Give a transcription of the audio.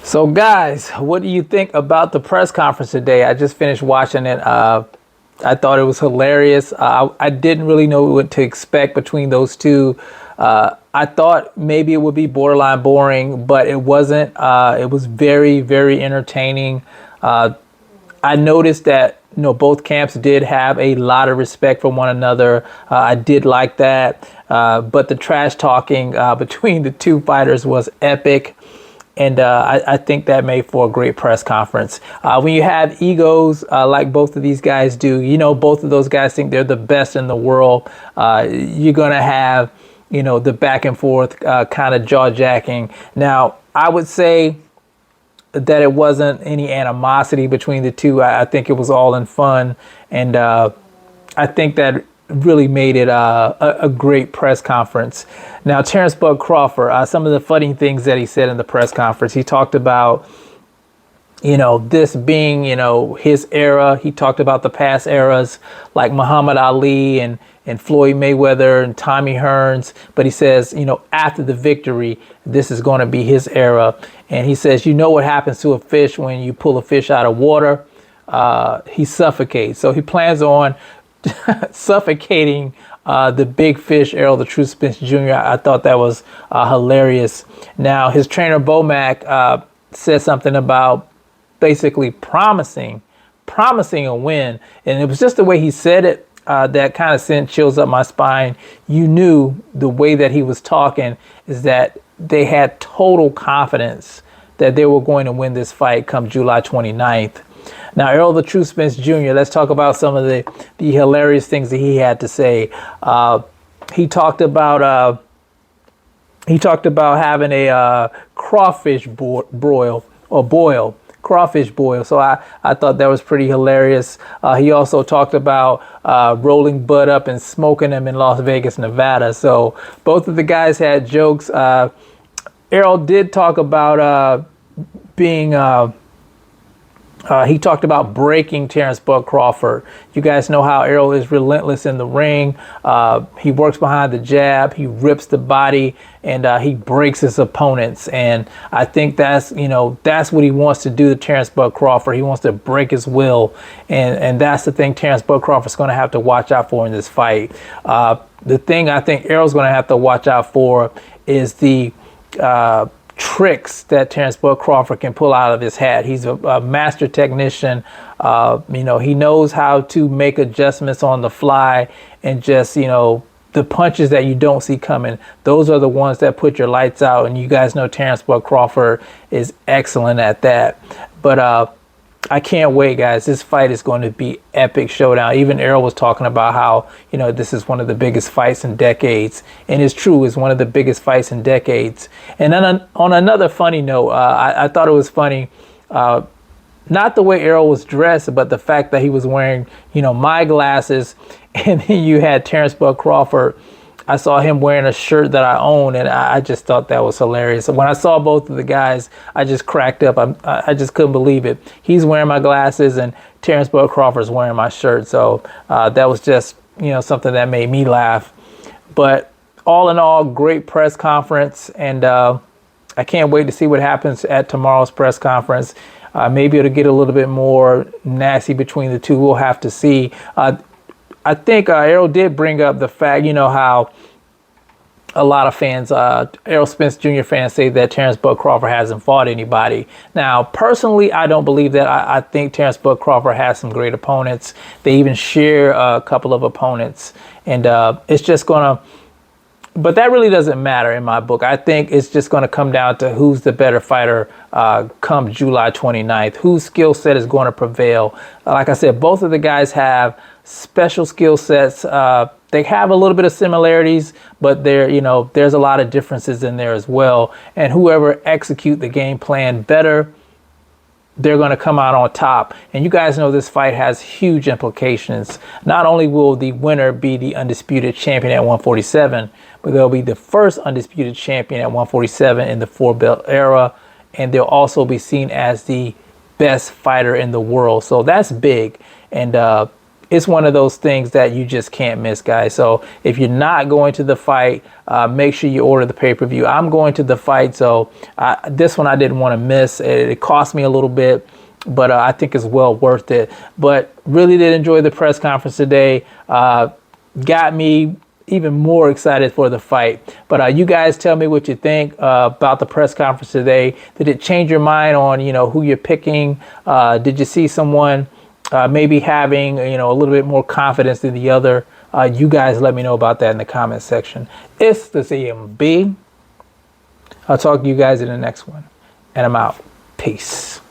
So, guys, what do you think about the press conference today? I just finished watching it. I thought it was hilarious. I didn't really know what to expect between those two. I thought maybe it would be borderline boring, but it wasn't. It was very, very entertaining. I noticed that both camps did have a lot of respect for one another. I did like that, but the trash talking between the two fighters was epic. And I think that made for a great press conference. When you have egos like both of these guys do, both of those guys think they're the best in the world. You're going to have, the back and forth kind of jaw jacking. Now, I would say that it wasn't any animosity between the two. I think it was all in fun. And I think that really made it a great press conference. Now, Terrence Bud Crawford, some of the funny things that he said in the press conference, he talked about, this being, his era. He talked about the past eras like Muhammad Ali and Floyd Mayweather and Tommy Hearns. But he says, after the victory, this is going to be his era. And he says, what happens to a fish when you pull a fish out of water? He suffocates. So he plans on suffocating the big fish, Errol the True Spence Jr. I thought that was hilarious. Now, his trainer Bomac said something about basically promising a win, and it was just the way he said it that kind of sent chills up my spine. You knew the way that he was talking is that they had total confidence that they were going to win this fight come July 29th. Now, Errol the True Spence Jr., let's talk about some of the hilarious things that he had to say. He talked about having a crawfish crawfish boil. So I thought that was pretty hilarious. He also talked about rolling Bud up and smoking them in Las Vegas, Nevada. So both of the guys had jokes. Errol did talk about being... he talked about breaking Terrence Bud Crawford. You guys know how Errol is relentless in the ring. He works behind the jab. He rips the body, and he breaks his opponents. And I think that's what he wants to do to Terrence Bud Crawford. He wants to break his will, and that's the thing Terrence Bud Crawford's going to have to watch out for in this fight. The thing I think Errol's going to have to watch out for is the tricks that Terrence Bud Crawford can pull out of his hat. He's a master technician. He knows how to make adjustments on the fly, and just, the punches that you don't see coming, those are the ones that put your lights out. And you guys know Terrence Bud Crawford is excellent at that. But I can't wait, guys. This fight is going to be epic showdown. Even Errol was talking about how, this is one of the biggest fights in decades. And it's true, it's one of the biggest fights in decades. And then on another funny note, I thought it was funny, not the way Errol was dressed, but the fact that he was wearing, my glasses. And then you had Terrence Bud Crawford. I saw him wearing a shirt that I own, and I just thought that was hilarious. When I saw both of the guys, I just cracked up. I just couldn't believe it. He's wearing my glasses, and Terrence Bud Crawford's wearing my shirt. So that was just, something that made me laugh. But all in all, great press conference, and I can't wait to see what happens at tomorrow's press conference. Maybe it'll get a little bit more nasty between the two. We'll have to see. I think Errol did bring up the fact, how a lot of fans, Errol Spence Jr. fans, say that Terrence Bud Crawford hasn't fought anybody. Now, personally, I don't believe that. I think Terrence Bud Crawford has some great opponents. They even share a couple of opponents. And it's just going to... But that really doesn't matter in my book. I think it's just going to come down to who's the better fighter come July 29th. Whose skill set is going to prevail. Like I said, both of the guys have special skill sets. They have a little bit of similarities, but there's a lot of differences in there as well. And whoever execute the game plan better, they're going to come out on top. And you guys know this fight has huge implications. Not only will the winner be the undisputed champion at 147, but they'll be the first undisputed champion at 147 in the four-belt era. And they'll also be seen as the best fighter in the world. So that's big. And it's one of those things that you just can't miss, guys. So if you're not going to the fight, make sure you order the pay-per-view. I'm going to the fight, so this one I didn't want to miss. It cost me a little bit, but I think it's well worth it. But really did enjoy the press conference today. Got me even more excited for the fight. But you guys tell me what you think about the press conference today. Did it change your mind on, who you're picking? Did you see someone maybe having, a little bit more confidence than the other? You guys let me know about that in the comment section. It's the CMB. I'll talk to you guys in the next one. And I'm out. Peace.